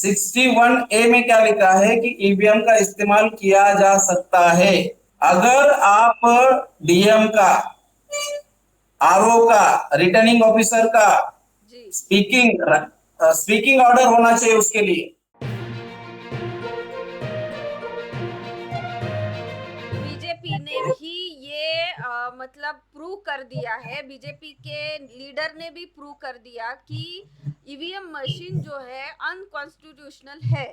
61A में क्या लिखा है कि ईवीएम का इस्तेमाल किया जा सकता है अगर आप डीएम का, आरओ का, रिटर्निंग ऑफिसर का जी। स्पीकिंग स्पीकिंग ऑर्डर होना चाहिए उसके लिए। बीजेपी ने भी ये मतलब प्रूव कर दिया है, बीजेपी के लीडर ने भी प्रूव कर दिया कि ईवीएम मशीन जो है अनकॉन्स्टिट्यूशनल है।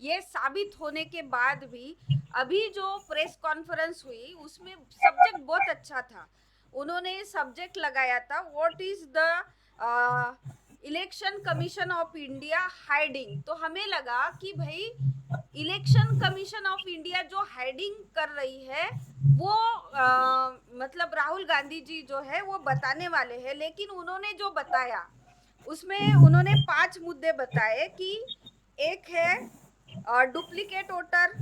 ये साबित होने के बाद भी अभी जो प्रेस कॉन्फ्रेंस हुई उसमें सब्जेक्ट बहुत अच्छा था। उन्होंने सब्जेक्ट लगाया था, what is the election commission of India hiding. तो हमें लगा कि भाई इलेक्शन कमीशन ऑफ इंडिया जो हाइडिंग कर रही है वो मतलब राहुल गांधी जी जो है वो बताने वाले हैं। लेकिन उन्होंने जो बताया उसमें उन्होंने 5 मुद्दे बताए कि एक है डुप्लीकेट वोटर,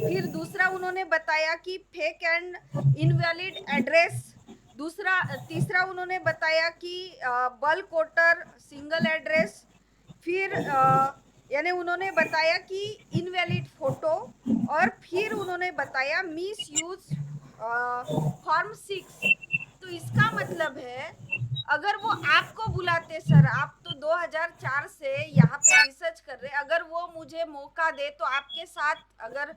फिर दूसरा उन्होंने बताया कि फेक एंड इनवैलिड एड्रेस, दूसरा तीसरा उन्होंने बताया कि बल्क वोटर सिंगल एड्रेस, फिर यानी उन्होंने बताया कि इनवैलिड फोटो, और फिर उन्होंने बताया मिस यूज फॉर्म 6। तो इसका मतलब है अगर वो आपको बुलाते, सर आप तो 2004 से यहाँ पे रिसर्च कर रहे, अगर वो मुझे मौका दे तो आपके साथ अगर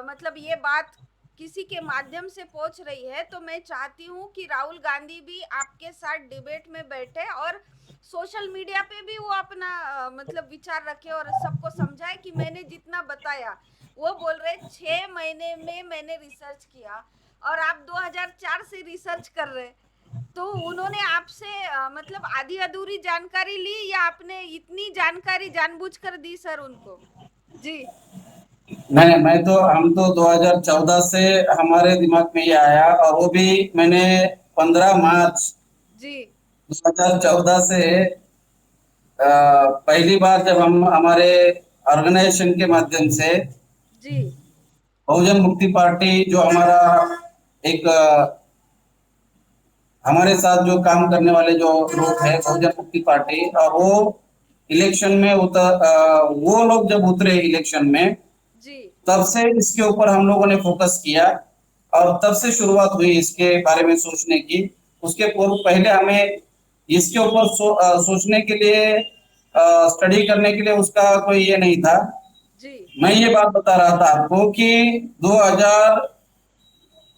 मतलब ये बात किसी के माध्यम से पहुंच रही है तो मैं चाहती हूँ कि राहुल गांधी भी आपके साथ डिबेट में बैठे और सोशल मीडिया पे भी वो अपना मतलब विचार रखे और सबको समझाए कि मैंने जितना बताया। वो बोल रहे 6 महीने में मैंने रिसर्च किया और आप 2004 से रिसर्च कर रहे। तो उन्होंने आपसे मतलब आधी अधूरी जानकारी ली या आपने इतनी जानकारी जानबूझकर दी सर उनको? जी। नहीं, मैं तो हम तो 2014 से हमारे दिमाग में ये आया, और वो भी मैंने 15 मार्च जी। 2014 से पहली बार जब हम हमारे ऑर्गेनाइजेशन के माध्यम से जी। बहुजन मुक्ति पार्टी, जो हमारा एक हमारे साथ जो काम करने वाले जो लोग हैं बहुजन मुक्ति पार्टी, और वो इलेक्शन में वो लोग जब उतरे इलेक्शन में, जी। तब से इसके ऊपर हम लोगों ने फोकस किया और तब से शुरुआत हुई इसके बारे में सोचने की। उसके पूर्व पहले हमें इसके ऊपर सोचने के लिए, स्टडी करने के लिए उसका कोई ये नहीं था। जी। मैं ये बात बता रहा था आपको कि 2000,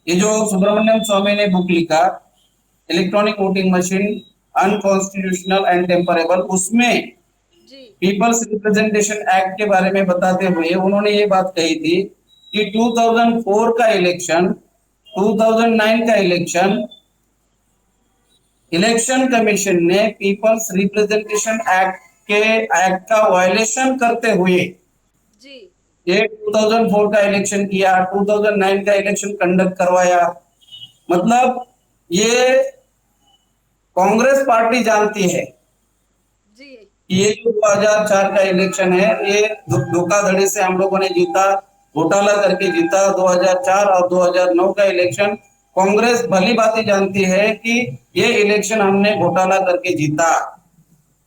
ये जो सुब्रमण्यम स्वामी ने बुक लिखा, electronic voting machine unconstitutional and tamperable, उसमें जी। पीपल्स रिप्रेजेंटेशन एक्ट के बारे में बताते हुए उन्होंने ये बात कही थी कि 2004 का इलेक्शन, 2009 का इलेक्शन, इलेक्शन कमीशन ने पीपल्स रिप्रेजेंटेशन एक्ट के एक्ट का वायलेशन करते हुए जी। ये 2004 का इलेक्शन किया, 2009 का इलेक्शन कंडक्ट करवाया। मतलब ये कांग्रेस पार्टी जानती है जी। कि ये जो 2004 का इलेक्शन है, ये धोखाधड़ी से हम लोगों ने जीता, घोटाला करके जीता 2004, और 2009 का इलेक्शन कांग्रेस भली भांति जानती है कि ये इलेक्शन हमने घोटाला करके जीता।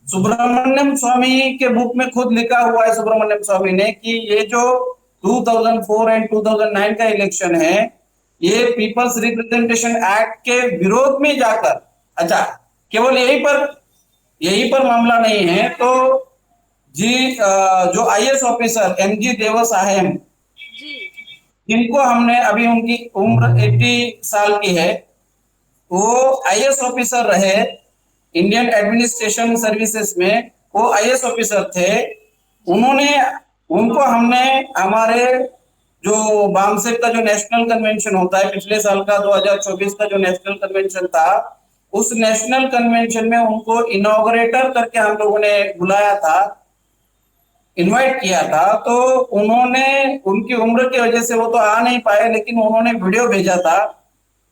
सुब्रमण्यम स्वामी के बुक में खुद लिखा हुआ है, सुब्रमण्यम स्वामी ने, कि ये जो 2004 एंड 2009 का इलेक्शन है, ये पीपल्स रिप्रेजेंटेशन एक्ट के विरोध में जाकर, अच्छा, केवल यही पर मामला नहीं है तो जी, जो आईएएस ऑफिसर एमजी देवसाहेम, जी। जिनको हमने, अभी उनकी उम्र 80 साल की है, वो आईएएस ऑफिसर रहे इंडियन एडमिनिस्ट्रेशन सर्विसेज में, वो आईएएस ऑफिसर थे। जी। उन्होंने उनको हमने हमारे जो बामसेफ का जो नेशनल कन्वेंशन होता है पिछले साल का, 2024 का जो नेशनल कन्वेंशन था, उस नेशनल कन्वेंशन में उनको इनॉग्रेटर करके हम लोगों ने बुलाया था, इनवाइट किया था। तो उन्होंने, उनकी उम्र की वजह से वो तो आ नहीं पाए, लेकिन उन्होंने वीडियो भेजा था,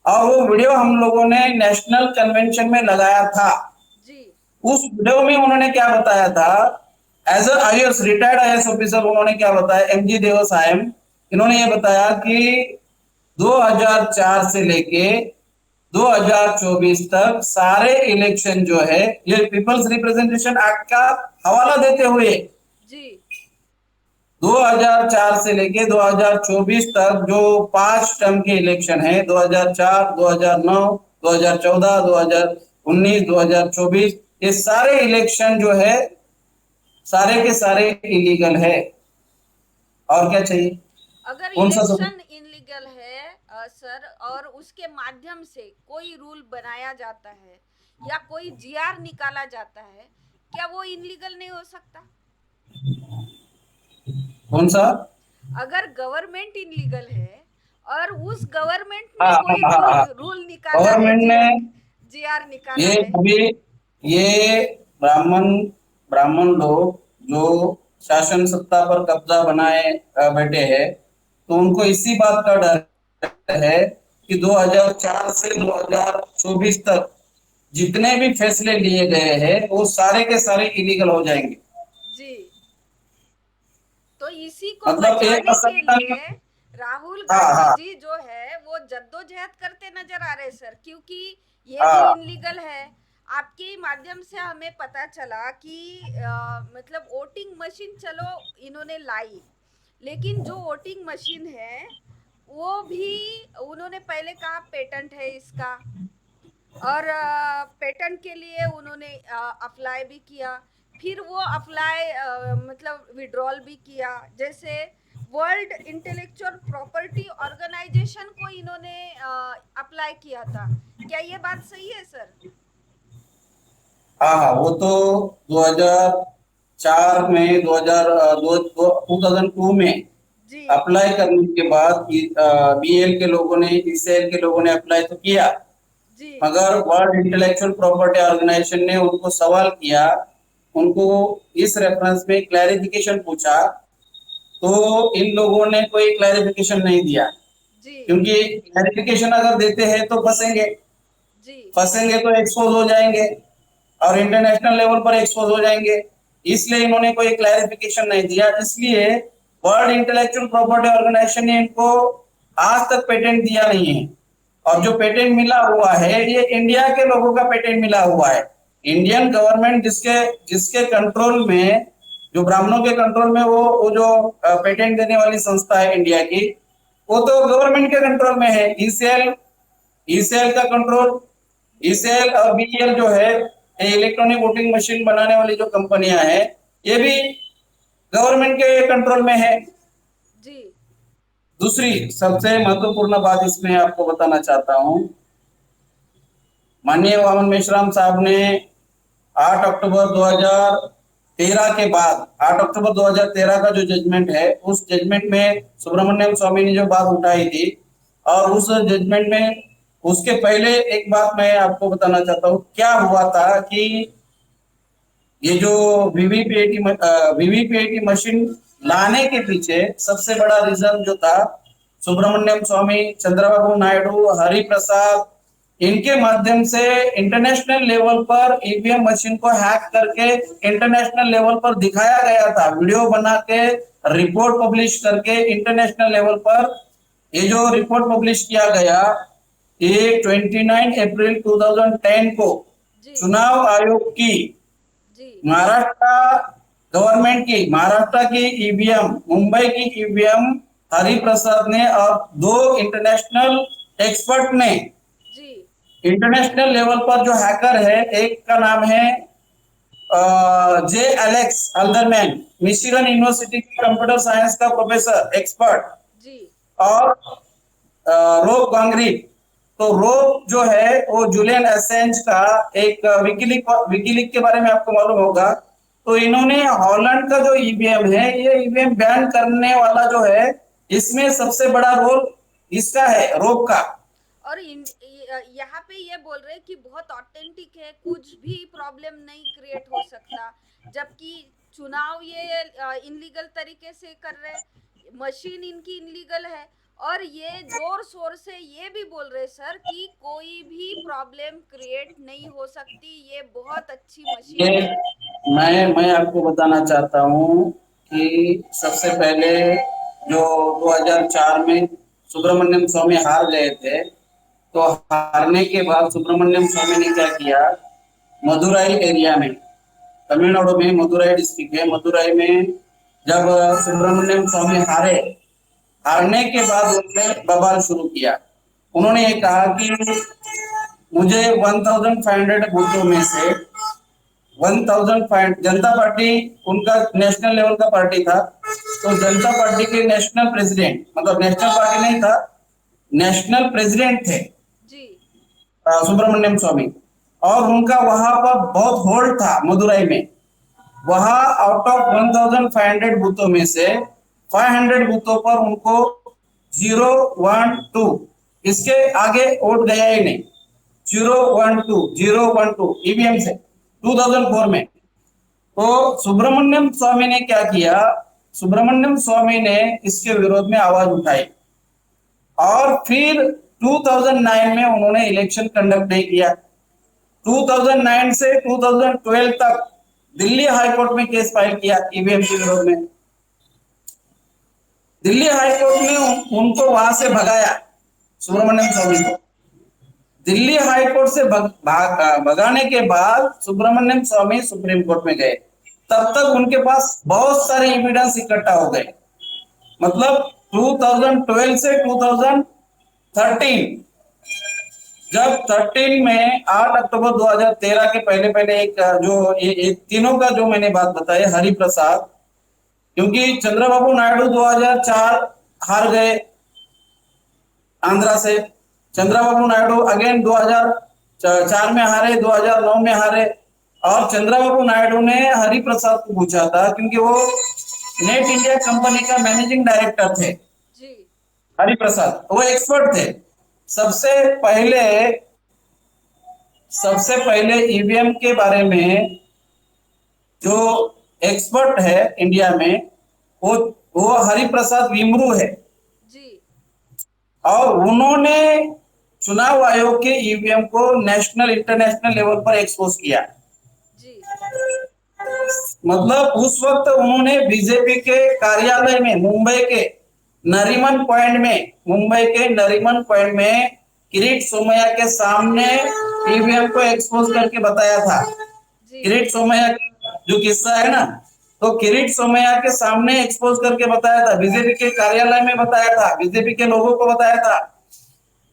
और वो वीडियो हम लोगों ने नेशनल कन्वेंशन में लगाया था। जी। उस वीडियो में उन्होंने क्या बताया था, as a IAS, retired IAS officer, उन्होंने क्या बताया, एमजी देवसायम, इन्होंने ये बताया कि 2004 से लेके 2024 तक सारे इलेक्शन जो है, ये पीपल्स रिप्रेजेंटेशन एक्ट का हवाला देते हुए जी। 2004 से लेके 2024 तक जो 5 टर्म के इलेक्शन है, 2004, 2009, 2014, 2019, 2024, ये सारे इलेक्शन जो है सारे के सारे इलीगल है। और क्या चाहिए? अगर कौन सा सब? इलेक्शन इनलीगल है सर, और उसके माध्यम से कोई रूल बनाया जाता है या कोई जीआर निकाला जाता है, क्या वो इनलीगल नहीं हो सकता? कौन सा? अगर गवर्नमेंट इनलीगल है और उस गवर्नमेंट हाँ ने हाँ कोई हाँ हाँ। रूल निकाला है, गवर्नमेंट ने जीआर निकाला ये है। अभी ये ब्राह्मण ब्राह्मण लोग जो शासन सत्ता पर कब्जा बनाए बैठे हैं, तो उनको इसी बात का डर है कि 2004 से 2024 तक जितने भी फैसले लिए गए हैं वो सारे के सारे इलीगल हो जाएंगे। जी, तो इसी को मतलब एक बचाने के असंतन। लिए राहुल हाँ गांधी हाँ जी जो है वो जद्दोजहद करते नजर आ रहे सर, क्योंकि ये भी हाँ इनलीगल है। आपके माध्यम से हमें पता चला कि मतलब वोटिंग मशीन चलो इन्होंने लाई, लेकिन जो वोटिंग मशीन है वो भी उन्होंने पहले कहा पेटेंट है इसका, और पेटेंट के लिए उन्होंने अप्लाई भी किया, फिर वो अप्लाई मतलब विड्रॉल भी किया। जैसे वर्ल्ड इंटेलेक्चुअल प्रॉपर्टी ऑर्गेनाइजेशन को इन्होंने अप्लाई किया था, क्या ये बात सही है सर? हाँ हाँ, वो तो 2004 में 2002 में जी अप्लाई करने के बाद बीएल के लोगों ने, ईसीएल के लोगों ने अप्लाई तो किया, जी मगर वर्ल्ड इंटेलेक्चुअल प्रॉपर्टी ऑर्गेनाइजेशन ने उनको सवाल किया, उनको इस रेफरेंस में क्लैरिफिकेशन पूछा, तो इन लोगों ने कोई क्लैरिफिकेशन नहीं दिया। जी क्योंकि क्लैरिफिकेशन अगर देते हैं तो फंसेंगे, जी फंसेंगे तो एक्सपोज हो जाएंगे और इंटरनेशनल लेवल पर एक्सपोज हो जाएंगे। इसलिए इन्होंने कोई क्लैरिफिकेशन नहीं दिया। इसलिए वर्ल्ड इंटेलेक्चुअल प्रॉपर्टी ऑर्गेनाइजेशन ने इनको आज तक पेटेंट दिया नहीं है। और जो पेटेंट मिला हुआ है ये इंडिया के लोगों का पेटेंट मिला हुआ है। इंडियन गवर्नमेंट जिसके जिसके कंट्रोल में, जो ब्राह्मणों के कंट्रोल में वो जो पेटेंट देने वाली संस्था है इंडिया की, वो तो गवर्नमेंट के कंट्रोल में है। ईसीएल ईसीएल का कंट्रोल, ईसीएल और बीईएल जो है, ये इलेक्ट्रॉनिक वोटिंग मशीन बनाने वाली जो कंपनियां हैं, ये भी गवर्नमेंट के कंट्रोल में है। जी दूसरी सबसे महत्वपूर्ण बात इसमें आपको बताना चाहता हूं, माननीय वामन मेश्राम साहब ने 8 अक्टूबर 2013 के बाद, 8 अक्टूबर 2013 का जो जजमेंट है, उस जजमेंट में सुब्रमण्यम स्वामी ने जो बात उठाई थी, और उस जजमेंट में उसके पहले एक बात मैं आपको बताना चाहता हूँ। क्या हुआ था कि ये जो वीवीपीएटी मशीन लाने के पीछे सबसे बड़ा रीजन जो था, सुब्रमण्यम स्वामी, चंद्रबाबू नायडू, हरि प्रसाद, इनके माध्यम से इंटरनेशनल लेवल पर ईवीएम मशीन को हैक करके इंटरनेशनल लेवल पर दिखाया गया था, वीडियो बना के रिपोर्ट पब्लिश करके इंटरनेशनल लेवल पर। ये जो रिपोर्ट पब्लिश किया गया, ये 29 अप्रैल 2010 को जी चुनाव आयोग की, जी महाराष्ट्र गवर्नमेंट की, महाराष्ट्र की ईवीएम, मुंबई की ईवीएम, हरिप्रसाद ने और दो इंटरनेशनल एक्सपर्ट ने, जी इंटरनेशनल लेवल पर जो हैकर है, एक का नाम है जे एलेक्स अल्दरमैन, मिशिगन यूनिवर्सिटी की कंप्यूटर साइंस का प्रोफेसर एक्सपर्ट, जी और रोब गांगरी। तो रोब जो है वो जुलियन असेंज का एक विकीलीक के बारे में आपको मालूम होगा। तो इन्होंने हॉलैंड का जो ईवीएम है, ये ईवीएम बैन करने वाला जो है, इसमें सबसे बड़ा रोल इसका है, रोब का। और यहाँ पे ये बोल रहे हैं कि बहुत ऑथेंटिक है, कुछ भी प्रॉब्लम नहीं क्रिएट हो सकता, जबकि चुनाव ये इनलीगल तरीके से कर रहे हैं, मशीन इनकी इनलीगल है, और ये जोर शोर से ये भी बोल रहे सर कि कोई भी प्रॉब्लम क्रिएट नहीं हो सकती, ये बहुत अच्छी मशीन ये है। मैं आपको बताना चाहता हूँ कि सबसे पहले जो 2004 में सुब्रमण्यम स्वामी हार गए थे, तो हारने के बाद सुब्रमण्यम स्वामी ने क्या किया, मदुराई एरिया में, तमिलनाडु में मदुराई डिस्ट्रिक्ट है, मदुराई में जब सुब्रमण्यम स्वामी हारने के बाद उन्होंने बवाल शुरू किया। उन्होंने ये कहा कि मुझे 1500 बूथों में से 1005 जनता पार्टी उनका नेशनल लेवल का पार्टी था, तो जनता पार्टी के नेशनल प्रेसिडेंट, मतलब नेशनल पार्टी नहीं था, नेशनल प्रेसिडेंट थे जी सुब्रमण्यम स्वामी, और उनका वहां पर बहुत होल्ड था मदुरई में। वहां आउट ऑफ 1500 बूथों में से 500 बूथों पर उनको 012 इसके आगे वोट गया ही नहीं। 012 ईवीएम से 2004 में। तो सुब्रमण्यम स्वामी ने क्या किया, सुब्रमण्यम स्वामी ने इसके विरोध में आवाज उठाई और फिर 2009 में उन्होंने इलेक्शन कंडक्ट नहीं किया। 2009 से 2012 तक दिल्ली हाईकोर्ट में केस फाइल किया ईवीएम के विरोध में। दिल्ली हाईकोर्ट ने उनको वहां से भगाया, सुब्रमण्यम स्वामी को। दिल्ली हाईकोर्ट से भगाने के बाद सुब्रमण्यम स्वामी सुप्रीम कोर्ट में गए। तब तक उनके पास बहुत सारे एविडेंस इकट्ठा हो गए। मतलब 2012 से 2013, जब 13 में 8 अक्टूबर 2013 के पहले पहले एक जो एक तीनों का जो मैंने बात बताई, हरिप्रसाद, क्योंकि चंद्रबाबू नायडू 2004 हार गए आंध्रा से, चंद्रबाबू नायडू अगेन 2004 में हारे, 2009 में हारे, और चंद्रबाबू नायडू ने हरिप्रसाद को पूछा था क्योंकि वो नेट इंडिया कंपनी का मैनेजिंग डायरेक्टर थे जी हरिप्रसाद, वो एक्सपर्ट थे। सबसे पहले ईवीएम के बारे में जो एक्सपर्ट है इंडिया में वो हरिप्रसाद विमरू है जी और उन्होंने चुनाव आयोग के ईवीएम को नेशनल इंटरनेशनल लेवल पर एक्सपोज किया। जी मतलब उस वक्त उन्होंने बीजेपी के कार्यालय में मुंबई के नरीमन पॉइंट में किरीट सोमैया के सामने ईवीएम को एक्सपोज करके बताया था। जी किरीट सोमैया जो किस्सा है ना, तो किरीट सोमैया के सामने एक्सपोज करके बताया था, बीजेपी के कार्यालय में बताया था, बीजेपी के लोगों को बताया था।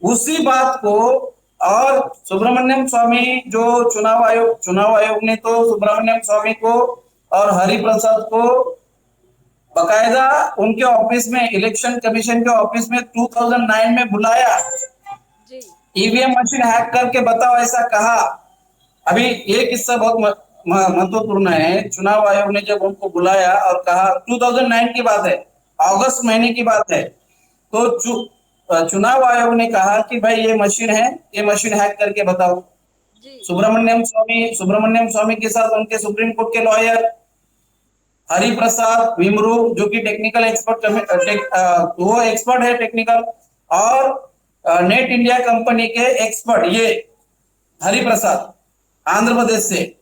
उसी बात को और सुब्रमण्यम स्वामी जो चुनाव आयोग ने तो सुब्रमण्यम स्वामी को और हरिप्रसाद को बकायदा उनके ऑफिस में, इलेक्शन कमीशन के ऑफिस में 2009 में बुलाया, जी ईवीएम मशीन हैक करके बताओ, ऐसा कहा। अभी ये किस्सा बहुत महत्वपूर्ण है। चुनाव आयोग ने जब उनको बुलाया और कहा, 2009 की बात है, अगस्त महीने की बात है, तो चुनाव आयोग ने कहा कि भाई ये मशीन है, ये मशीन हैक करके बताओ। जी सुब्रमण्यम स्वामी के साथ उनके सुप्रीम कोर्ट के लॉयर हरिप्रसाद विमरू जो कि टेक्निकल एक्सपर्ट, वो एक्सपर्ट है टेक्निकल, और नेट इंडिया कंपनी के एक्सपर्ट ये हरिप्रसाद आंध्र प्रदेश से,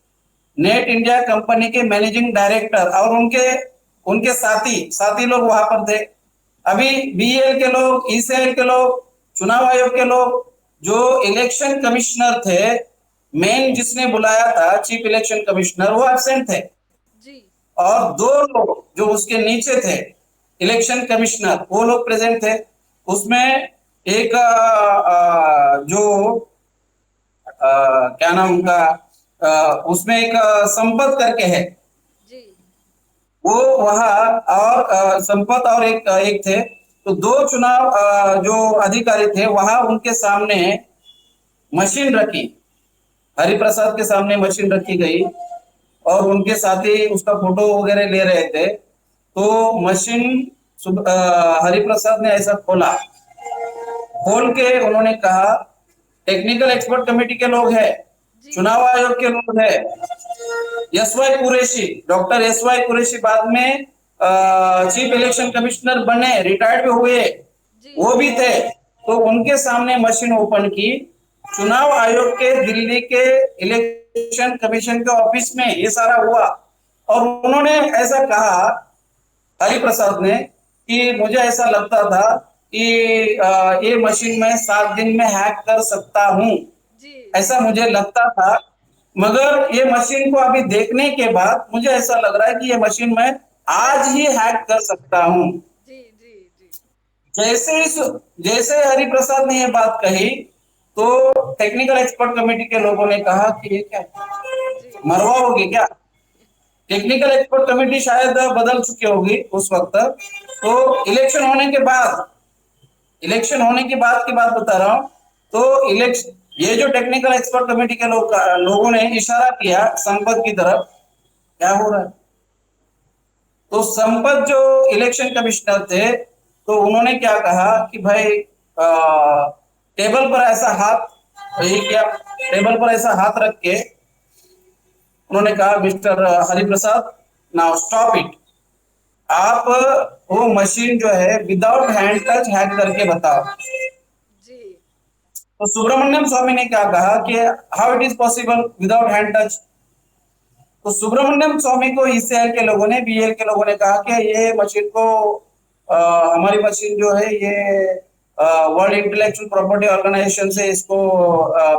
नेट इंडिया कंपनी के मैनेजिंग डायरेक्टर और उनके साथी लोग वहां पर थे। अभी बीएल के लोग, ईसीआई के लोग, चुनाव आयोग के लोग, जो इलेक्शन कमिश्नर थे, मेन जिसने बुलाया था चीफ इलेक्शन कमिश्नर, वो एब्सेंट थे। जी और दो लोग जो उसके नीचे थे इलेक्शन कमिश्नर, वो लोग प्रेजेंट थे। उसमें एक जो क्या नाम उनका, उसमें एक संपत करके है, जी वो वहां, और संपत और एक थे, तो दो चुनाव जो अधिकारी थे वहां, उनके सामने मशीन रखी, हरिप्रसाद के सामने मशीन रखी गई और उनके साथी उसका फोटो वगैरह ले रहे थे। तो मशीन हरिप्रसाद ने ऐसा खोल के उन्होंने कहा, टेक्निकल एक्सपर्ट कमेटी के लोग हैं, जी चुनाव आयोग के लोग हैं, SY Qureshi, doctor SY Qureshi बाद में चीफ इलेक्शन कमिश्नर बने, रिटायर्ड भी हुए, जी वो भी थे। तो उनके सामने मशीन ओपन की, चुनाव आयोग के दिल्ली के इलेक्शन कमीशन के ऑफिस में ये सारा हुआ और उन्होंने ऐसा कहा हरिप्रसाद ने कि मुझे ऐसा लगता था कि ये मशीन मैं 7 दिन में हैक कर सकता हूं, जी ऐसा मुझे लगता था, मगर ये मशीन को अभी देखने के बाद मुझे ऐसा लग रहा है कि ये मशीन मैं आज ही हैक कर सकता हूं। जी जी जी जैसे हरिप्रसाद ने ये बात कही, तो टेक्निकल एक्सपर्ट कमेटी के लोगों ने कहा कि ये क्या जी मरवा होगी क्या। टेक्निकल एक्सपर्ट कमेटी शायद बदल चुकी होगी उस वक्त। तो इलेक्शन होने के बाद, इलेक्शन होने के बाद की बात बता रहा हूं। तो इलेक्शन, ये जो टेक्निकल एक्सपर्ट कमेटी के लोगों ने इशारा किया संपत की तरफ, क्या हो रहा है। तो संपत जो इलेक्शन कमिश्नर थे, तो उन्होंने क्या कहा कि भाई टेबल पर ऐसा हाथ, ये क्या, टेबल पर ऐसा हाथ रख के उन्होंने कहा, mister Hariprasad, now stop it. आप वो मशीन जो है विदाउट हैंड टच हैक करके बताओ। जी तो सुब्रमण्यम स्वामी ने क्या कहा कि how it is possible without hand touch. तो सुब्रमण्यम स्वामी को ईसीआई के लोगों ने, बीएल के लोगों ने कहा कि ये मशीन को हमारी मशीन जो है ये वर्ल्ड इंटेलेक्चुअल प्रॉपर्टी ऑर्गेनाइजेशन से इसको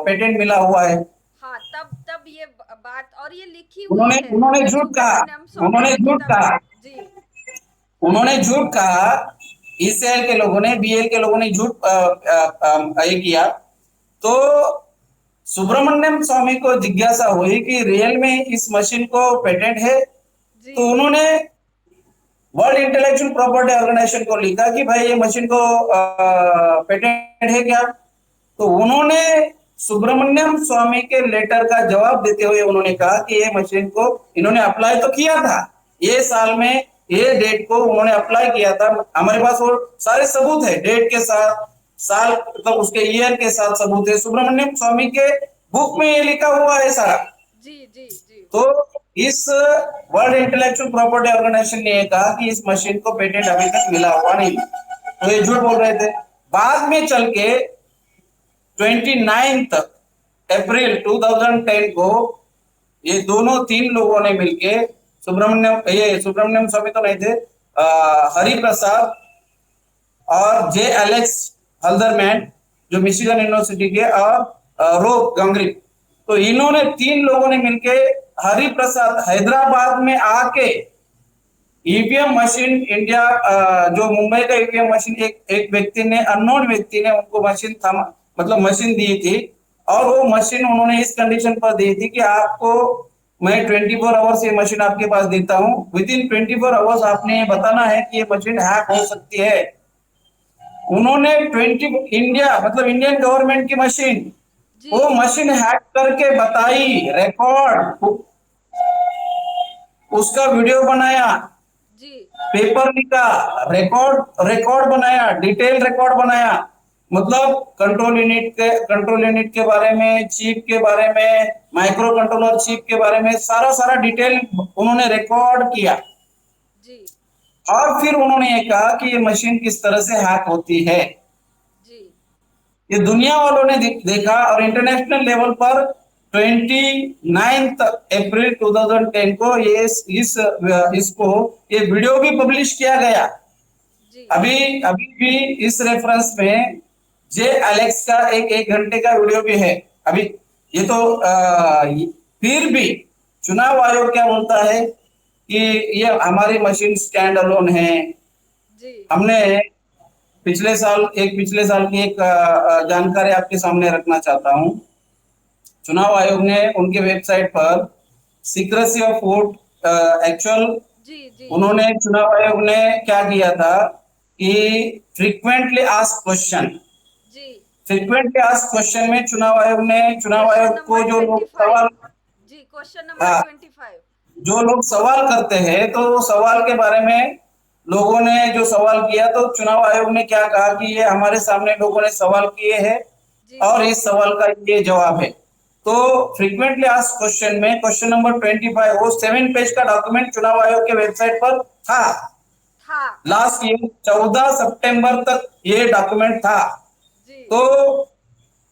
पेटेंट मिला हुआ है। हाँ, तब तब ये बात, और ये लिखी हुई उन्होंने है उन्होंने झूठ कहा, सुब्रमण्यम स्वामी उन्होंने की झूठ किताब में। कहा, जी उन्होंने झूठ कहा। ईसीएल के लोगों ने, बीएल के लोगों ने झूठ ये किया। तो सुब्रमण्यम स्वामी को जिज्ञासा हुई कि रियल में इस मशीन को पेटेंट है। जी तो उन्होंने वर्ल्ड इंटेलेक्चुअल प्रॉपर्टी ऑर्गेनाइजेशन को लिखा कि भाई ये मशीन को पेटेंट है क्या। तो उन्होंने सुब्रमण्यम स्वामी के लेटर का जवाब देते हुए उन्होंने कहा कि ये मशीन को इन्होंने अप्लाई तो किया था, ये साल में ये डेट को उन्होंने अप्लाई किया था। हमारे पास वो सारे सबूत है, डेट के साथ, साल मतलब उसके ईयर के साथ सबूत है। सुब्रमण्यम स्वामी के बुक में ये लिखा हुआ है सारा। जी जी जी तो इस वर्ल्ड इंटेलेक्चुअल प्रॉपर्टी ऑर्गेनाइजेशन ने कहा कि इस मशीन को पेटेंट अभी तक मिला हुआ नहीं। तो ये झूठ बोल रहे थे। बाद में चल के 29 अप्रैल 2010 को ये दोनों तीन लोगों ने मिलके, सुब्रमण्यम स्वामी तो नहीं थे, हरि प्रसाद और जे एलेक्स हल्दरमैन जो मिशिगन यूनिवर्सिटी के, और रोप गंगरी। तो इन्होंने तीन लोगों ने मिलके, हरि प्रसाद हैदराबाद में आके ईवीएम मशीन इंडिया, जो मुंबई का ईवीएम मशीन, एक व्यक्ति ने, अननोन व्यक्ति ने उनको मशीन थमा, मतलब मशीन दी थी। और वो मशीन उन्होंने इस कंडीशन पर दी थी कि आपको मैं 24 आवर्स ये मशीन आपके पास देता हूं, विद इन 24 आवर्स आपने ये बताना है कि ये मशीन हैक हो सकती है। उन्होंने 20 इंडिया मतलब इंडियन गवर्नमेंट की मशीन, जी वो मशीन हैक करके बताई, रिकॉर्ड, उसका वीडियो बनाया, जी पेपर लिखा, रिकॉर्ड रिकॉर्ड बनाया, डिटेल रिकॉर्ड बनाया। मतलब कंट्रोल यूनिट के बारे में, चिप के बारे में, माइक्रो कंट्रोलर चिप के बारे में सारा सारा डिटेल उन्होंने रिकॉर्ड किया। जी और फिर उन्होंने ये कहा कि ये मशीन किस तरह से हैक होती है। जी ये दुनिया वालों ने देखा, और इंटरनेशनल लेवल पर 29 अप्रैल 2010 को ये इसको ये वीडियो भी पब्लिश किया गया। जी अभी अभी भी इस रेफरेंस में जे एलेक्स का एक घंटे का वीडियो भी है अभी। ये तो फिर भी चुनाव आयोग क्या बोलता है कि ये हमारी मशीन स्टैंड अलोन है। जी हमने पिछले साल की एक जानकारी आपके सामने रखना चाहता हूं। चुनाव आयोग ने उनके वेबसाइट पर सीक्रेसी ऑफ वोट एक्चुअल, जी जी उन्होंने, चुनाव आयोग ने क्या किया था कि फ्रीक्वेंटली आस्क्ड क्वेश्चन, जी फ्रीक्वेंटली आस्क्ड क्वेश्चन में चुनाव क्वेश्चन आयोग को नंबर जो लोग 25। सवाल, जी, क्वेश्चन नंबर हाँ, 25। जो लोग सवाल करते हैं, तो सवाल के बारे में लोगों ने जो सवाल किया, तो चुनाव आयोग ने क्या कहा कि ये हमारे सामने लोगों ने सवाल किए हैं जी और इस सवाल का ये जवाब है। तो फ्रीक्वेंटली आस्क्ड क्वेश्चन में क्वेश्चन नंबर 25, वो 7 पेज का डॉक्यूमेंट चुनाव आयोग के वेबसाइट पर था। था। लास्ट ईयर 14 सितंबर तक ये डॉक्यूमेंट था। जी तो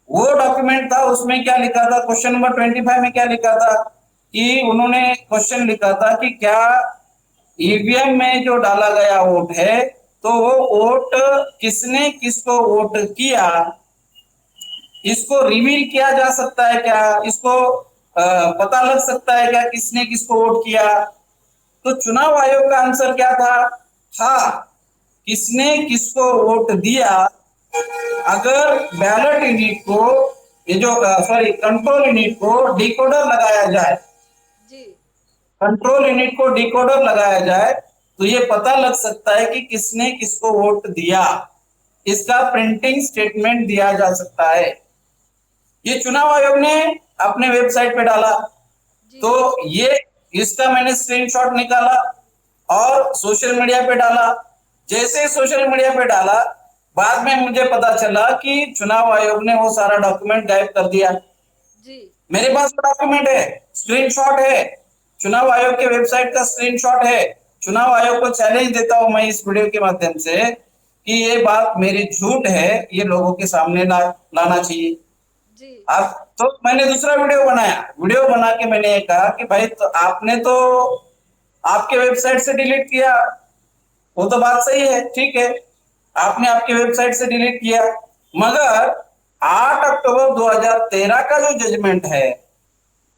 वो डॉक्यूमेंट था, उसमें क्या लिखा था, क्वेश्चन नंबर 25 में क्या लिखा था कि उन्होंने क्वेश्चन लिखा था कि क्या ईवीएम में जो डाला गया वोट है, तो वो वोट किसने किसको वोट किया, इसको रिवील किया जा सकता है क्या, इसको पता लग सकता है क्या किसने किसको वोट किया। तो चुनाव आयोग का आंसर क्या था? हाँ, किसने किसको वोट दिया, अगर बैलेट यूनिट को, ये जो सॉरी कंट्रोल यूनिट को डिकोडर लगाया जाए, जी कंट्रोल यूनिट को डिकोडर लगाया जाए तो ये पता लग सकता है कि किसने किसको वोट दिया। इसका प्रिंटिंग स्टेटमेंट दिया जा सकता है। ये चुनाव आयोग ने अपने वेबसाइट पे डाला, जी तो ये इसका मैंने स्क्रीनशॉट निकाला और सोशल मीडिया पे डाला। जैसे सोशल मीडिया पे डाला, बाद में मुझे पता चला कि चुनाव आयोग ने वो सारा डॉक्यूमेंट गायब कर दिया। जी मेरे पास वो डॉक्यूमेंट है, स्क्रीनशॉट है, चुनाव आयोग के वेबसाइट का स्क्रीनशॉट है। चुनाव आयोग को चैलेंज देता हूं मैं इस वीडियो के माध्यम से कि ये बात मेरी झूठ है, ये लोगों के सामने लाना चाहिए। जी आप तो मैंने दूसरा वीडियो बनाया, वीडियो बना के मैंने ये कहा कि भाई तो आपने तो आपके वेबसाइट से डिलीट किया, वो तो बात सही है, ठीक है, आपने आपके वेबसाइट से डिलीट किया, मगर 8 अक्टूबर 2013 का जो जजमेंट है,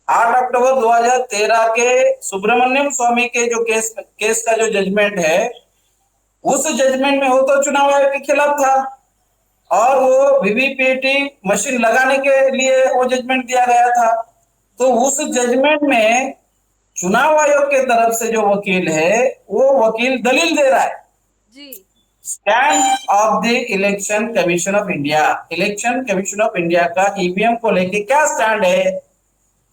8 अक्टूबर 2013 के सुब्रमण्यम स्वामी के जो केस का जो जजमेंट है, उस जजमेंट में वो तो चुनाव आयोग के खिलाफ था और वो वीवीपीएटी मशीन लगाने के लिए वो जजमेंट दिया गया था। तो उस जजमेंट में चुनाव आयोग के तरफ से जो वकील है, वो वकील दलील दे रहा है, जी stand of the election commission of India. Election commission of India का ईवीएम को लेके क्या स्टैंड है?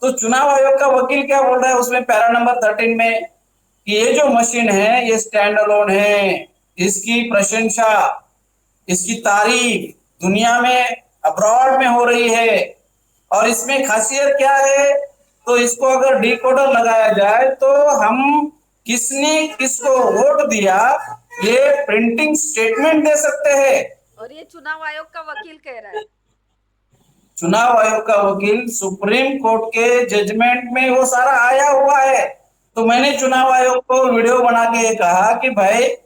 तो चुनाव आयोग का वकील क्या बोल रहा है उसमें पैरा नंबर 13 में कि ये जो मशीन है ये स्टैंड अलोन है, इसकी प्रशंसा, इसकी तारीफ दुनिया में, अब्रॉड में हो रही है, और इसमें खासियत क्या है? तो इसको अगर डिकोडर लगाया जाए तो हम किसने किसको वोट दिया ये प्रिंटिंग स्टेटमेंट दे सकते हैं। और ये चुनाव आयोग का वकील कह रहा है। चुनाव आयोग का वकील सुप्रीम कोर्ट के जजमेंट में वो सारा आया हुआ है। तो मैंने चुनाव आयोग को वीडियो बना के कहा कि भाई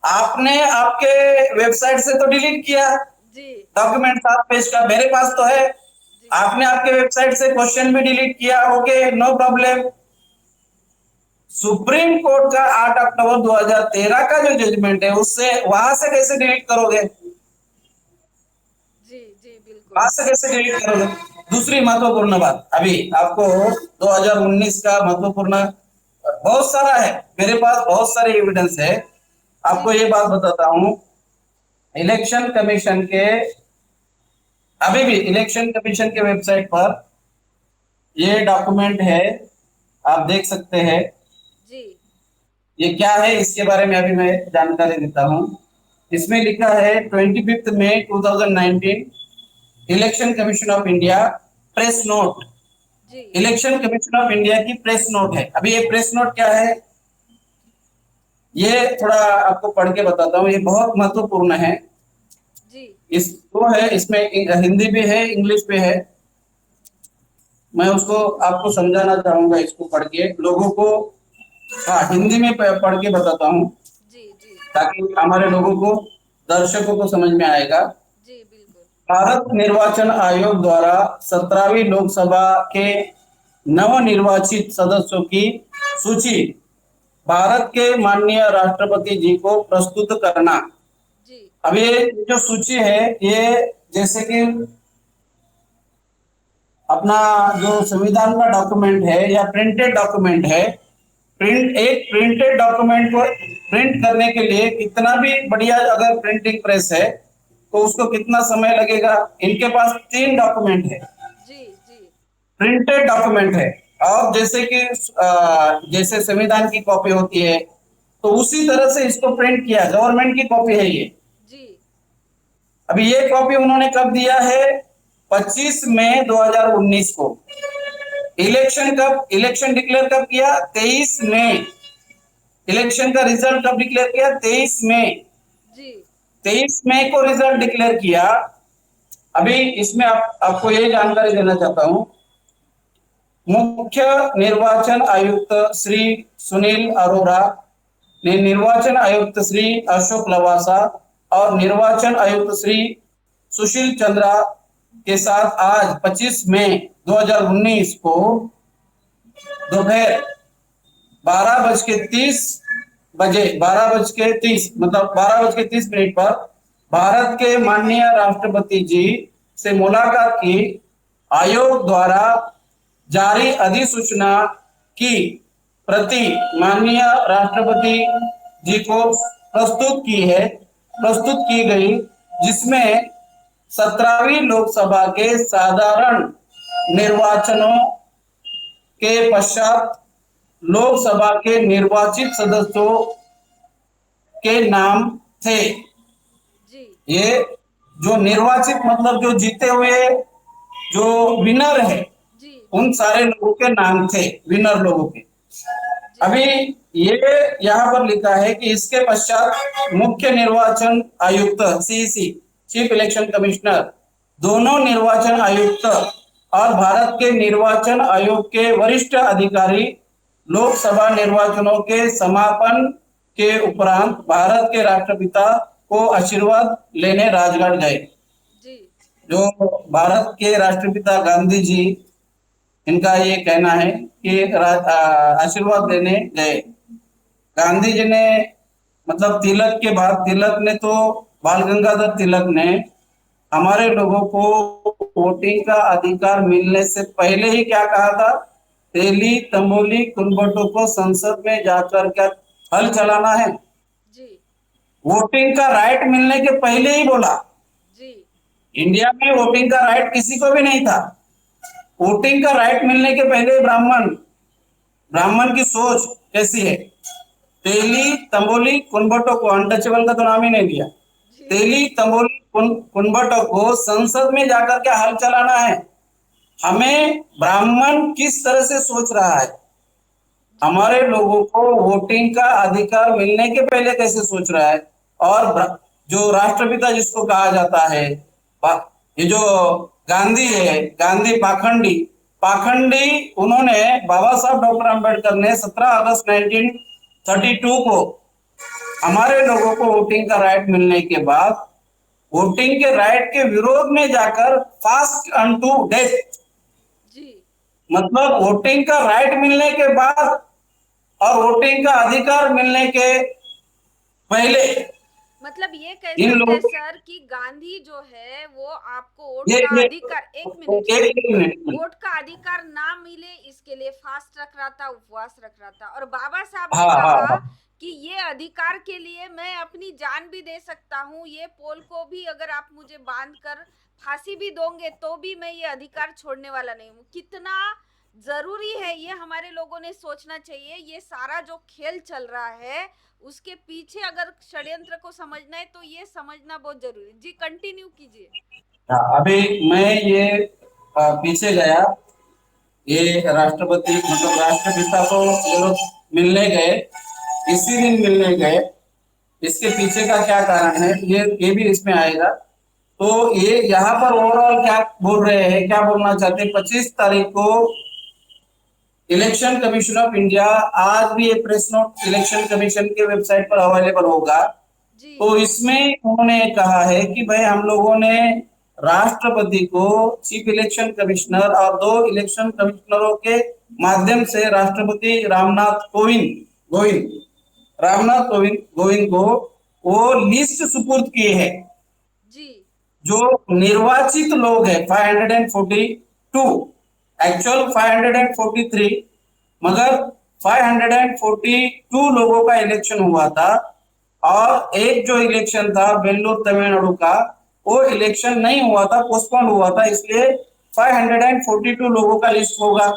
आपने आपके वेबसाइट से तो डिलीट किया जी डॉक्यूमेंट 7 पेज का, मेरे पास तो है, जी आपने आपके वेबसाइट से क्वेश्चन भी डिलीट किया, okay, no problem. Supreme court का 8 अक्टूबर 2013 का जो जजमेंट है उससे वहां से कैसे डिलीट करोगे? जी जी बिल्कुल। वहां से कैसे डिलीट करोगे? दूसरी महत्वपूर्ण बात, अभी आपको 2019 का महत्वपूर्ण बहुत सारा है, मेरे पास बहुत सारे एविडेंस है, जी आपको ये बात बताता हूं। इलेक्शन कमीशन के, अभी भी इलेक्शन कमीशन के वेबसाइट पर ये डॉक्यूमेंट है, आप देख सकते हैं। जी ये क्या है इसके बारे में अभी मैं जानकारी देता हूं। इसमें लिखा है 25 मई 2019 election commission of India press note. जी इलेक्शन कमीशन ऑफ इंडिया की प्रेस नोट है। अभी ये प्रेस नोट क्या है, ये थोड़ा आपको पढ़ के बताता हूँ, ये बहुत महत्वपूर्ण है। जी इस वो है, इसमें हिंदी भी है, इंग्लिश भी है। मैं उसको आपको समझाना चाहूंगा, इसको पढ़ के लोगों को, हाँ हिंदी में पढ़ के बताता हूँ जी जी ताकि हमारे लोगों को, दर्शकों को समझ में आएगा। जी बिल्कुल। भारत निर्वाचन आयोग द्वारा 17वीं लोकसभा के नवनिर्वाचित सदस्यों की सूची भारत के माननीय राष्ट्रपति जी को प्रस्तुत करना। जी अब ये जो सूची है, ये जैसे कि अपना जो संविधान का डॉक्यूमेंट है या प्रिंटेड डॉक्यूमेंट है, एक प्रिंटेड डॉक्यूमेंट को प्रिंट करने के लिए कितना भी बढ़िया अगर प्रिंटिंग प्रेस है तो उसको कितना समय लगेगा। इनके पास 3 डॉक्यूमेंट है, जी जी प्रिंटेड डॉक्यूमेंट है, और जैसे कि जैसे संविधान की कॉपी होती है तो उसी तरह से इसको प्रिंट किया, गवर्नमेंट की कॉपी है ये। जी अभी ये कॉपी उन्होंने कब दिया है? 25 मई 2019 को। इलेक्शन डिक्लेयर कब किया? 23 मई। इलेक्शन का रिजल्ट कब डिक्लेयर किया? 23 मई। जी 23 मई को रिजल्ट डिक्लेयर किया। अभी इसमें आपको ये जानकारी देना चाहता हूं, मुख्य निर्वाचन आयुक्त श्री सुनील अरोड़ा ने निर्वाचन आयुक्त श्री अशोक लवासा और निर्वाचन आयुक्त श्री सुशील चंद्रा के साथ आज 25 मई 2019 को दोपहर 12:30 मतलब 12:30 पर भारत के माननीय राष्ट्रपति जी से मुलाकात की। आयोग द्वारा जारी अधिसूचना की प्रति माननीय राष्ट्रपति जी को प्रस्तुत की गई, जिसमें 17वीं लोकसभा के साधारण निर्वाचनों के पश्चात लोकसभा के निर्वाचित सदस्यों के नाम थे। जी ये जो निर्वाचित मतलब जो जीते हुए जो विनर है, जी उन सारे लोगों के नाम थे, विनर लोगों के। जी अभी ये यहाँ पर लिखा है कि इसके पश्चात मुख्य निर्वाचन आयुक्त सीईसी, चीफ इलेक्शन कमिश्नर, दोनों निर्वाचन आयुक्त और भारत के निर्वाचन आयोग के वरिष्ठ अधिकारी लोकसभा निर्वाचनों के समापन के उपरांत भारत के राष्ट्रपिता को आशीर्वाद लेने राजघाट गए। जी जो भारत के राष्ट्रपिता गांधी जी, इनका ये कहना है कि आशीर्वाद लेने गए। गांधी जी ने मतलब तिलक के बाद, तिलक ने तो बाल गंगाधर तिलक ने हमारे लोगों को वोटिंग का अधिकार मिलने से पहले ही क्या कहा था? तेली तंबोली कुनबटो को संसद में जाकर क्या हल चलाना है। जी वोटिंग का राइट मिलने के पहले ही बोला। जी इंडिया में वोटिंग का राइट किसी को भी नहीं था। वोटिंग का राइट मिलने के पहले ब्राह्मण की सोच कैसी है? तेली तंबोली कुनबटो को, अनटचेबल का तो नाम ही नहीं दिया, जी तेली तंबोली कुनबटो को संसद में जाकर के हल चलाना है। हमें ब्राह्मण किस तरह से सोच रहा है, हमारे लोगों को वोटिंग का अधिकार मिलने के पहले कैसे सोच रहा है। और जो राष्ट्रपिता जिसको कहा जाता है, ये जो गांधी है, गांधी पाखंडी पाखंडी उन्होंने, बाबा साहब डॉक्टर अंबेडकर ने 17 अगस्त 1932 को हमारे लोगों को वोटिंग का राइट मिलने के बाद वोटिंग के राइट के विरोध में जाकर फास्ट अनटू डेथ, जी मतलब वोटिंग का राइट मिलने के बाद और वोटिंग का अधिकार मिलने के पहले मतलब ये कह इन सकते हैं लोग सर कि गांधी जो है वो आपको वोट ये का ये अधिकार, एक मिनट सर, एक मिनट। वोट का अधिकार ना मिले इसके लिए फास्ट रख रहा था, उपवास रख रहा था। और बाबा साहब ने हाँ हाँ कहा हाँ कि ये अधिकार के लिए मैं अपनी जान भी दे सकता हूँ, ये पोल को भी अगर आप मुझे बांध कर फांसी भी दोगे तो भी मैं ये अधिकार छोड़ने वाला नहीं हूँ। कितना जरूरी है ये हमारे लोगों ने सोचना चाहिए। ये सारा जो खेल चल रहा है उसके पीछे अगर षड्यंत्र को समझना है तो ये समझना बहुत जरूरी है। जी कंटिन्यू कीजिए। हाँ, अभी मैं ये पीछे गया, ये राष्ट्रपति मतलब राष्ट्रपिता को ये लोग मिलने गए, इसी दिन मिलने गए। इसके पीछे का क्या कारण है, ये भी इसमें आएगा। तो ये यहाँ पर ओवरऑल क्या बोल रहे हैं, क्या बोलना चाहते हैं? 25 तारीख को इलेक्शन कमीशन ऑफ इंडिया, आज भी ये प्रेस नोट इलेक्शन कमीशन के वेबसाइट पर अवेलेबल होगा। जी तो इसमें उन्होंने कहा है कि भाई हम लोगों ने राष्ट्रपति को, चीफ इलेक्शन कमिश्नर और 2 इलेक्शन कमिश्नरों के माध्यम से राष्ट्रपति रामनाथ कोविंद को वो लिस्ट सुपुर्द की है। जी जो निर्वाचित लोग हैं 542, एक्चुअल 543, मगर 542 लोगों का इलेक्शन हुआ था। और एक जो इलेक्शन था वेल्लोर तमिलनाडु का, वो इलेक्शन नहीं हुआ था, पोस्टपोन हुआ था, इसलिए 542 लोगों का लिस्ट होगा।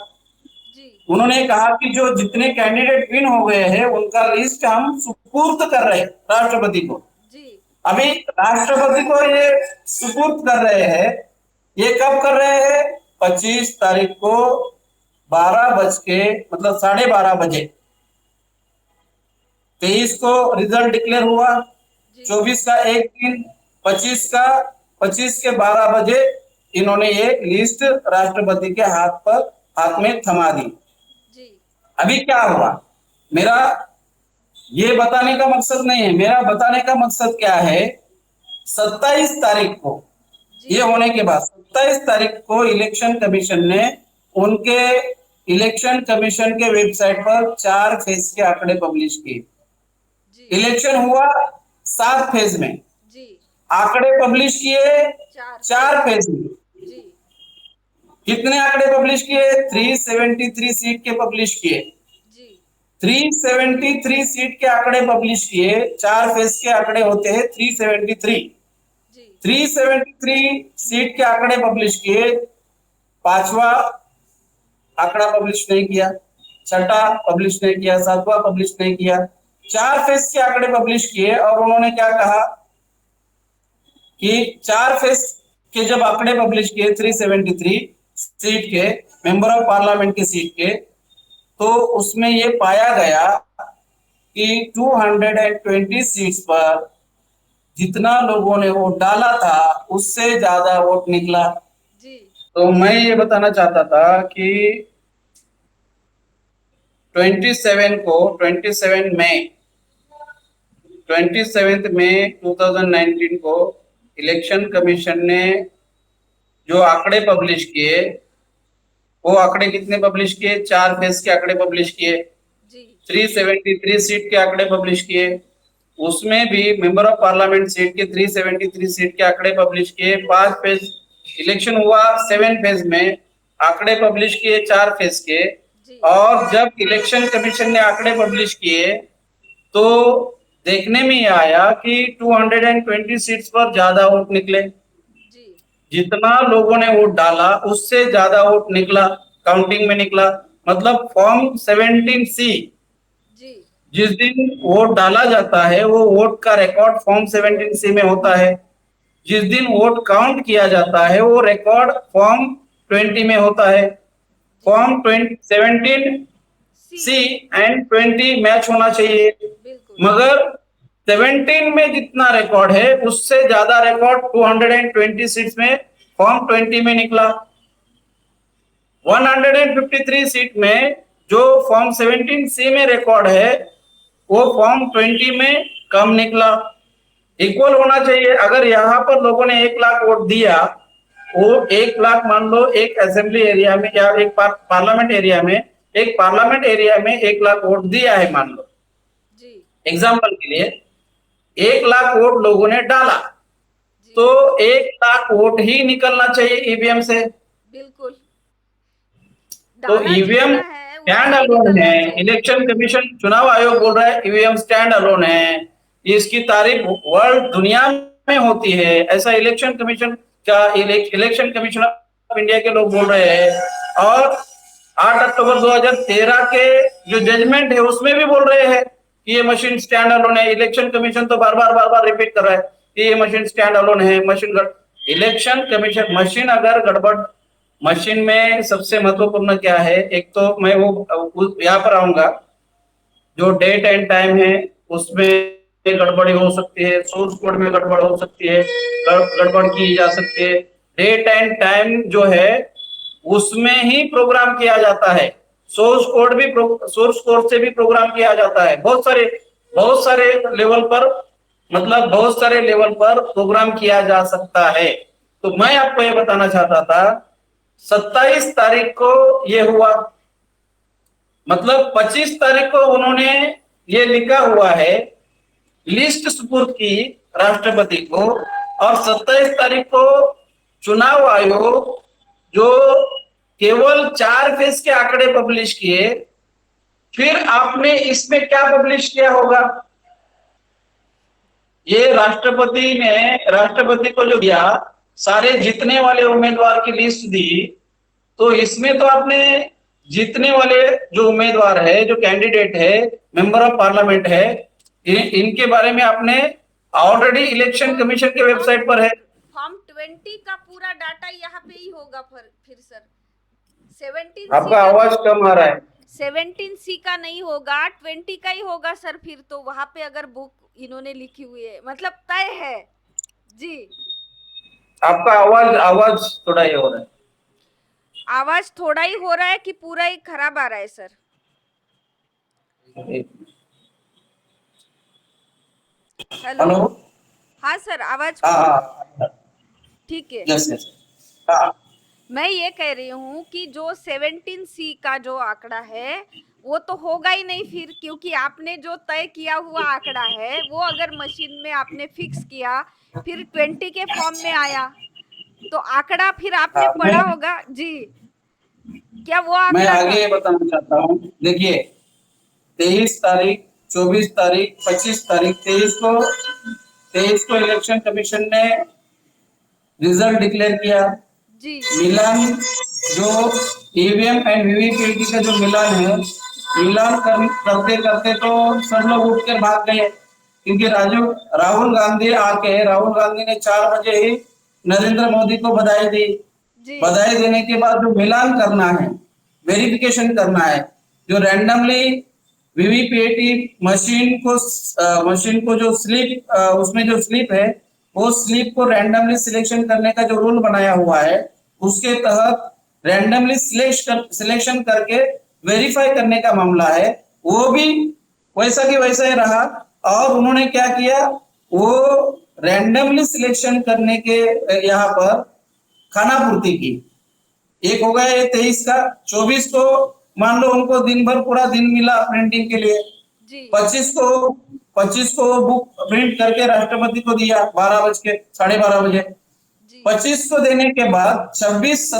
जी उन्होंने कहा कि जो जितने कैंडिडेट विन हो गए हैं उनका लिस्ट हम सुपुर्द कर रहे हैं राष्ट्रपति को। जी अभी राष्ट्रपति को ये सुपुर्द कर रहे हैं, ये कब कर रहे हैं? 25 तारीख को 12 बज के मतलब 12:30 बजे। 23 को रिजल्ट डिक्लेयर हुआ, जी 24 का एक दिन, 25 के 12 बजे इन्होंने ये लिस्ट राष्ट्रपति के हाथ में थमा दी। जी अभी क्या हुआ, मेरा ये बताने का मकसद नहीं है, मेरा बताने का मकसद क्या है, 27 तारीख को जी ये होने के बाद 27 तारीख को इलेक्शन कमीशन ने उनके इलेक्शन कमीशन के वेबसाइट पर 4 फेज के आंकड़े पब्लिश किए। जी इलेक्शन हुआ 7 फेज में, जी आंकड़े पब्लिश किए 4 फेज में। जी कितने आंकड़े पब्लिश किए? 373 सीट के पब्लिश किए। जी 373 सीट के आंकड़े पब्लिश किए। 4 फेज के आंकड़े होते हैं 373। जी 373 सीट के आंकड़े पब्लिश किए। पांचवा आंकड़ा पब्लिश नहीं किया, छठा पब्लिश नहीं किया, सातवां पब्लिश नहीं किया। 4 फेज के आंकड़े पब्लिश किए और उन्होंने क्या कहा कि 4 फेज के जब आंकड़े पब्लिश किए 373 सीट के मेंबर ऑफ पार्लियामेंट के सीट के, तो उसमें ये पाया गया कि 220 सीट्स पर जितना लोगों ने वोट डाला था उससे ज्यादा वोट निकला। जी तो मैं ये बताना चाहता था कि 27 मई 2019 को इलेक्शन कमीशन ने जो आंकड़े पब्लिश किए, वो आंकड़े कितने पब्लिश किए? 4 फेज के आंकड़े पब्लिश किए। जी 373 सीट के आंकड़े पब्लिश किए। उसमें भी मेंबर ऑफ पार्लियामेंट सीट के 373 सीट के आंकड़े पब्लिश किए। 5 फेज इलेक्शन हुआ, 7 फेज में आंकड़े पब्लिश किए 4 फेज के। जी और जब इलेक्शन कमीशन ने आंकड़े पब्लिश किए तो देखने में ये आया कि 220 सीट्स पर ज्यादा वोट निकले। जी जितना लोगों ने वोट डाला उससे ज्यादा वोट निकला, काउंटिंग में निकला। मतलब फॉर्म 17C जी जिस दिन वोट डाला जाता है वो वोट का रिकॉर्ड फॉर्म 17C में होता है। जिस दिन वोट काउंट किया जाता है वो रिकॉर्ड फॉर्म 20 में होता है। जी form 17 C C and 20 match होना चाहिए। बिल्कुल मगर 17 में जितना रिकॉर्ड है उससे ज्यादा रिकॉर्ड 220 सीट्स में फॉर्म 20 में निकला। 153 सीट में जो फॉर्म 17C में रिकॉर्ड है वो फॉर्म 20 में कम निकला। इक्वल होना चाहिए। अगर यहाँ पर लोगों ने 1 लाख वोट दिया, वो 1 लाख मान लो एक असेंबली एरिया में या एक पार्लियामेंट एरिया में, एक पार्लियामेंट एरिया में 1 लाख वोट दिया है मान लो, जी एग्जाम्पल के लिए 1 लाख वोट लोगों ने डाला, जी तो 1 लाख वोट ही निकलना चाहिए ईवीएम से। बिल्कुल तो डाला ईवीएम जितना है स्टैंड उतना ही अलोन है। निकलना चाहिए। इलेक्शन कमीशन चुनाव आयोग बोल रहा है ईवीएम स्टैंड अलोन है। इसकी तारीफ वर्ल्ड दुनिया में होती है। ऐसा इलेक्शन कमीशन का इलेक्शन कमीशन ऑफ इंडिया के लोग बोल रहे हैं। और 8 अक्टूबर 2013 के जो जजमेंट है उसमें भी बोल रहे हैं कि ये मशीन स्टैंड अलोन है। इलेक्शन कमीशन तो बार बार रिपीट कर रहा है कि ये मशीन स्टैंड अलोन है। इलेक्शन कमीशन मशीन अगर गड़बड़, मशीन में सबसे महत्वपूर्ण क्या है? एक तो मैं वो यहाँ पर आऊंगा, जो डेट एंड टाइम है उसमें गड़बड़ी हो सकती है, सोर्स कोड में गड़बड़ हो सकती है, गड़बड़ की जा सकती है। डेट एंड टाइम जो है उसमें ही प्रोग्राम किया जाता है। सोर्स कोड से भी प्रोग्राम किया जाता है। बहुत सारे लेवल पर, मतलब बहुत सारे लेवल पर प्रोग्राम किया जा सकता है। तो मैं आपको ये बताना चाहता था 27 तारीख को ये हुआ, मतलब 25 तारीख को उन्होंने ये लिखा हुआ है, लिस्ट सुपुर्द की राष्ट्रपति को। और 27 तारीख को चुनाव आयोग जो केवल 4 फेज के आंकड़े पब्लिश किए, फिर आपने इसमें क्या पब्लिश किया होगा? ये राष्ट्रपति को जो दिया, सारे जीतने वाले उम्मीदवार की लिस्ट दी, तो इसमें तो आपने जीतने वाले जो उम्मीदवार है, जो कैंडिडेट है, मेंबर ऑफ पार्लियामेंट है, इनके बारे में आपने ऑलरेडी इलेक्शन कमीशन के वेबसाइट पर है। फॉर्म 20 का पूरा डाटा यहाँ पे ही होगा फिर सर 17C आपका का आवाज कम आ रहा है। 17C का नहीं होगा, 20 का ही होगा सर। फिर तो वहां पे अगर बुक इन्होंने लिखी हुई है मतलब तय है जी। आपका आवाज आवाज थोड़ा ये हो रहा आवाज थोड़ा ही हो रहा है कि पूरा ही खराब आ रहा है सर? है। हेलो। हेलो। हाँ सर, आवाज हाँ हाँ, ठीक है। Yes yes. हाँ, मैं ये कह रही हूँ कि जो 17C का जो आंकड़ा है वो तो होगा ही नहीं फिर, क्योंकि आपने जो तय किया हुआ आंकड़ा है वो अगर मशीन में आपने फिक्स किया, फिर 20 के फॉर्म में आया, तो आंकड़ा फिर आपने मैं पढ़ा होगा जी। क्या वो मैं आंकड़ा था? आगे बताना चाहता हूँ। देखिए, 23 तारीख, 24 तारीख, 25 तारीख, 23 को इलेक्शन कमीशन ने रिजल्ट डिक्लेयर किया। जी मिलान, जो ईवीएम एंड वीवीपीएटी का जो मिलान है, करते करते तो सब लोग उठ के भाग गए, क्योंकि राहुल गांधी ने 4 बजे ही नरेंद्र मोदी को बधाई दी। जी बधाई देने के बाद जो मिलान करना है, वेरिफिकेशन करना है, जो रैंडमली वीवीपीएटी मशीन को जो स्लिप, उसमें जो स्लिप है, वो स्लिप को रैंडमली सिलेक्शन करने का जो रूल बनाया हुआ है, उसके तहत रैंडमली सिलेक्शन करके वेरीफाई करने का मामला है, वो भी वैसा की वैसा ही रहा। और उन्होंने क्या किया, वो रैंडमली सिलेक्शन करने के यहाँ पर खाना पूर्ति की। एक हो गया ये 23 का। 24 को मान लो उनको दिन भर पूरा दिन मिला प्रिंटिंग के लिए। जी 25 को बुक प्रिंट करके राष्ट्रपति को दिया 12 बज के 12:30 बजे। जी 25 को देने के बाद 26,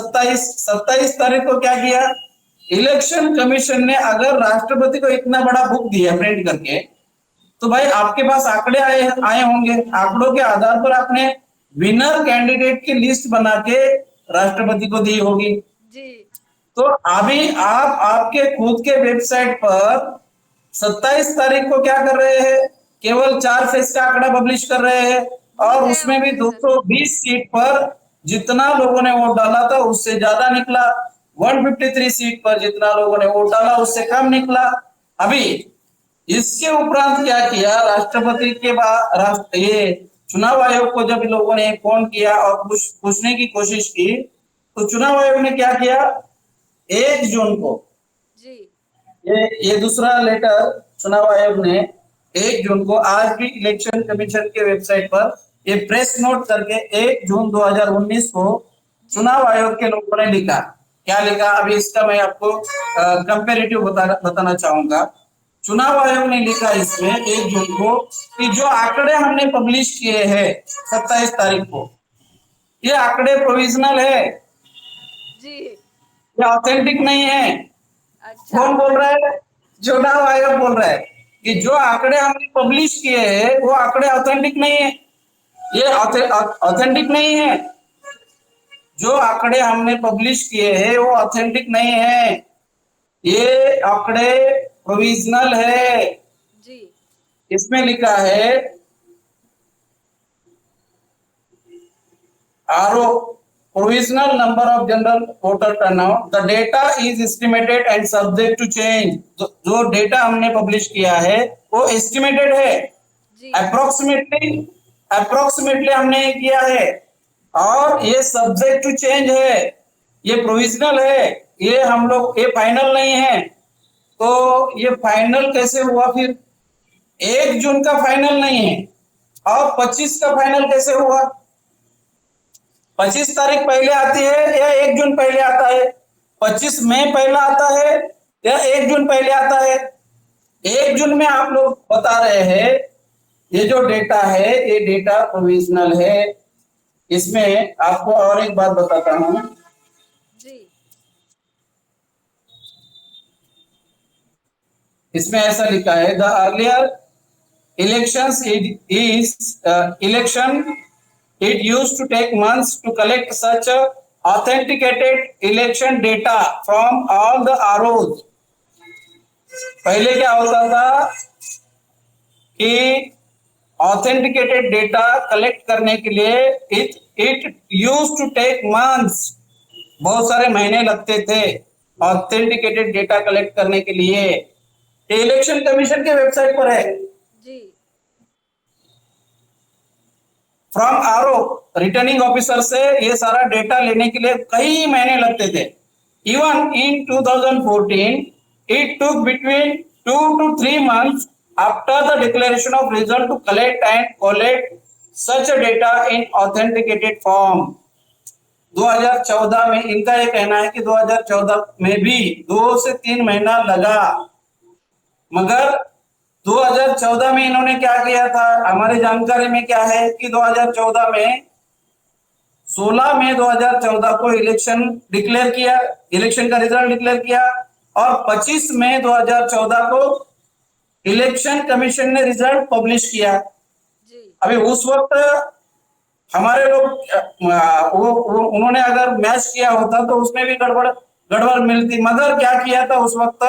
27 तारीख को क्या किया, इलेक्शन कमीशन ने अगर राष्ट्रपति को इतना बड़ा बुक दिया प्रिंट करके, तो भाई आपके पास आंकड़े आए आए होंगे, आंकड़ों के आधार पर आपने विनर कैंडिडेट की लिस्ट बना के राष्ट्रपति को दी होगी। जी तो अभी आप आपके खुद के वेबसाइट पर 27 तारीख को क्या कर रहे हैं, केवल 4 फेज का आंकड़ा पब्लिश कर रहे हैं, और उसमें भी ओके सर। 220 सीट पर जितना लोगों ने वोट डाला था उससे ज्यादा निकला, 153 सीट पर जितना लोगों ने वोट डाला उससे कम निकला। अभी इसके उपरांत क्या किया, राष्ट्रपति के बाद ये चुनाव आयोग को जब लोगों ने फोन किया और पूछने की कोशिश की, तो चुनाव आयोग ने क्या किया, 1 जून को, जी ये दूसरा लेटर चुनाव आयोग ने 1 जून को, आज भी इलेक्शन कमीशन के वेबसाइट पर ये प्रेस नोट करके 1 जून 2019 को जी चुनाव आयोग के लोगों ने लिखा। क्या लिखा, अभी इसका मैं आपको कंपेरेटिव बताना चाहूंगा। चुनाव आयोग ने लिखा इसमें 1 जून को कि जो आंकड़े हमने पब्लिश किए हैं 27 तारीख को, ये आंकड़े प्रोविजनल है, जी ये ऑथेंटिक नहीं है। अच्छा कौन बोल रहा है, चुनाव आयोग बोल रहा है कि जो आंकड़े हमने पब्लिश किए हैं वो आंकड़े ऑथेंटिक नहीं है, ये ऑथेंटिक नहीं है। जो आंकड़े हमने पब्लिश किए हैं वो ऑथेंटिक नहीं है, ये आंकड़े प्रोविजनल है। जी इसमें लिखा है RO, provisional number of general voter turnout, the data is estimated and subject to change। जो डेटा हमने पब्लिश किया है वो एस्टिमेटेड है, जी अप्रोक्सीमेटली हमने किया है, और ये सब्जेक्ट टू चेंज है, ये प्रोविजनल है, ये हम लोग, ये फाइनल नहीं है। तो ये फाइनल कैसे हुआ फिर, 1 जून का फाइनल नहीं है, और 25 का फाइनल कैसे हुआ, 25 तारीख पहले आती है या 1 जून पहले आता है, 25 मई पहला आता है या 1 जून पहले आता है। 1 जून में आप लोग बता रहे हैं ये जो डेटा है ये डेटा प्रोविजनल है। इसमें आपको और एक बात बताता हूं, जी इसमें ऐसा लिखा है, the earlier elections election it used to take months to collect such authenticated election data from all the ROs। पहले क्या होता था कि ऑथेंटिकेटेड डेटा कलेक्ट करने के लिए it used to take months, बहुत सारे महीने लगते थे ऑथेंटिकेटेड डेटा कलेक्ट करने के लिए। इलेक्शन कमीशन के वेबसाइट पर है, जी फ्रॉम आरओ रिटर्निंग ऑफिसर से ये सारा डेटा लेने के लिए कई महीने लगते थे। Even in 2014 it took between 2 to 3 months after the declaration of result to collect and collect such data in authenticated form. 2014 में इनका ये कहना है कि 2014 में भी 2 से 3 महीना लगा, मगर 2014 में इन्होंने क्या किया था, हमारी जानकारी में क्या है कि 2014 में 16 मई 2014 को इलेक्शन डिक्लेयर किया, इलेक्शन का रिजल्ट डिक्लेयर किया, और 25 मई 2014 को इलेक्शन कमीशन ने रिजल्ट पब्लिश किया। जी अभी उस वक्त हमारे लोग उन्होंने अगर मैच किया होता तो उसमें भी गड़बड़ मिलती, मगर क्या किया था उस वक्त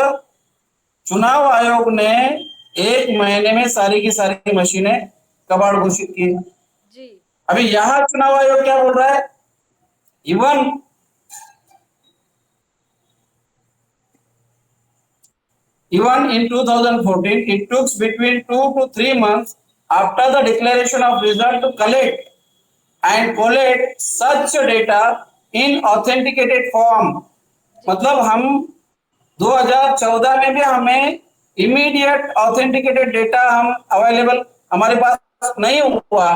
चुनाव आयोग ने 1 महीने में सारी की सारी मशीनें कबाड़ घोषित की। जी अभी यहाँ चुनाव आयोग क्या बोल रहा है, Even in 2014, it took between 2 to 3 months after the declaration of result to collect and collate such data in authenticated form। मतलब हम 2014 में भी हमें इमीडिएट ऑथेंटिकेटेड डेटा हम अवेलेबल हमारे पास नहीं हुआ,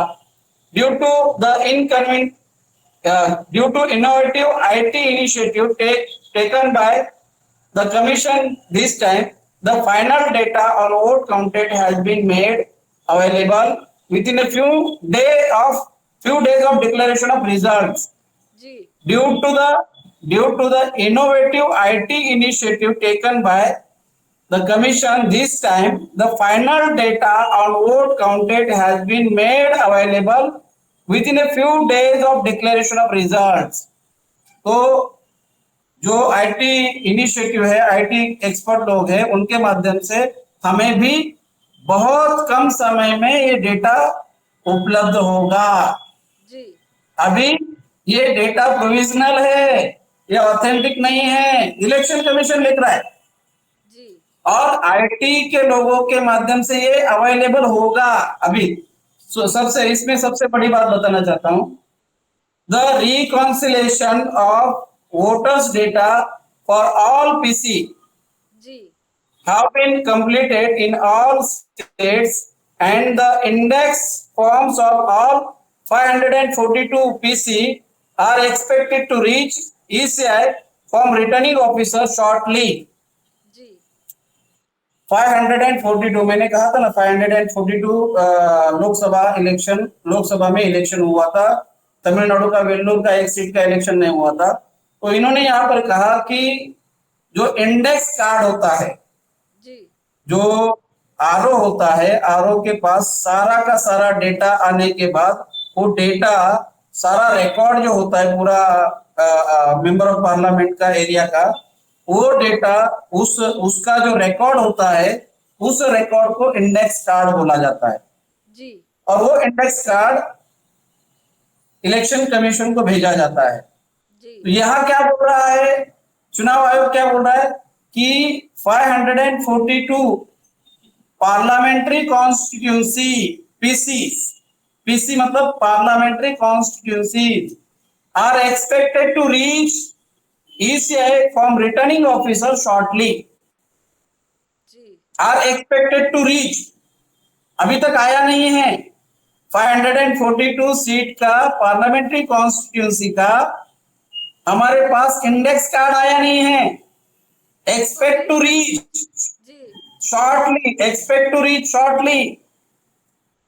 due to the due to innovative IT initiative taken by the commission. This time the final data on vote counted has been made available within a few days of declaration of results। जी Due to the innovative IT initiative taken by the commission, this time the final data on vote counted has been made available within a few days of declaration of results। तो जो IT initiative है, IT expert लोग हैं, उनके माध्यम से हमें भी बहुत कम समय में ये डेटा उपलब्ध होगा। जी अभी ये डेटा प्रोविजनल है, ये ऑथेंटिक नहीं है, इलेक्शन कमीशन लिख रहा है, जी और आईटी के लोगों के माध्यम से ये अवेलेबल होगा अभी। इसमें सबसे बड़ी बात बताना चाहता हूं, the reconciliation of voters data for all PC जी have been completed in all states, and the index forms of all 542 PC are expected to reach ECI from returning officer shortly। जी 542, मैंने कहा था ना 542 लोकसभा में इलेक्शन हुआ था, तमिलनाडु का वेल्लोर का एक सीट का इलेक्शन नहीं हुआ था। तो इन्होंने यहाँ पर कहा कि जो इंडेक्स कार्ड होता है, जी जो आरओ होता है, आरओ के पास सारा का सारा डेटा आने के बाद वो डेटा सारा रिकॉर्ड जो होता है पूरा मेंबर ऑफ पार्लियामेंट का एरिया का, वो डेटा उसका जो रिकॉर्ड होता है, उस रिकॉर्ड को इंडेक्स कार्ड बोला जाता है, जी और वो इंडेक्स कार्ड इलेक्शन कमीशन को भेजा जाता है। जी तो यहाँ क्या बोल रहा है चुनाव आयोग, क्या बोल रहा है कि 542 पार्लियामेंट्री कॉन्स्टिट्यूंसी पीसी मतलब parliamentary constituency are expected to reach ECI from returning officer shortly. जी आर एक्सपेक्टेड टू रीच, अभी तक आया नहीं है। 542 सीट का पार्लियामेंट्री कॉन्स्टिट्यूंसी का हमारे पास इंडेक्स कार्ड आया नहीं है। एक्सपेक्ट टू रीच जी shortly, expect to reach shortly.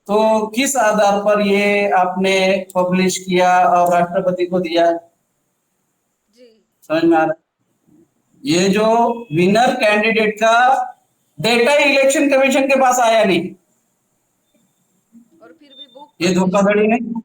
तो किस आधार पर ये आपने पब्लिश किया और राष्ट्रपति को दिया, जी समझ में आ रहा है? ये जो विनर कैंडिडेट का डेटा इलेक्शन कमीशन के पास आया नहीं, और फिर भी बुक ये धोखाधड़ी नहीं।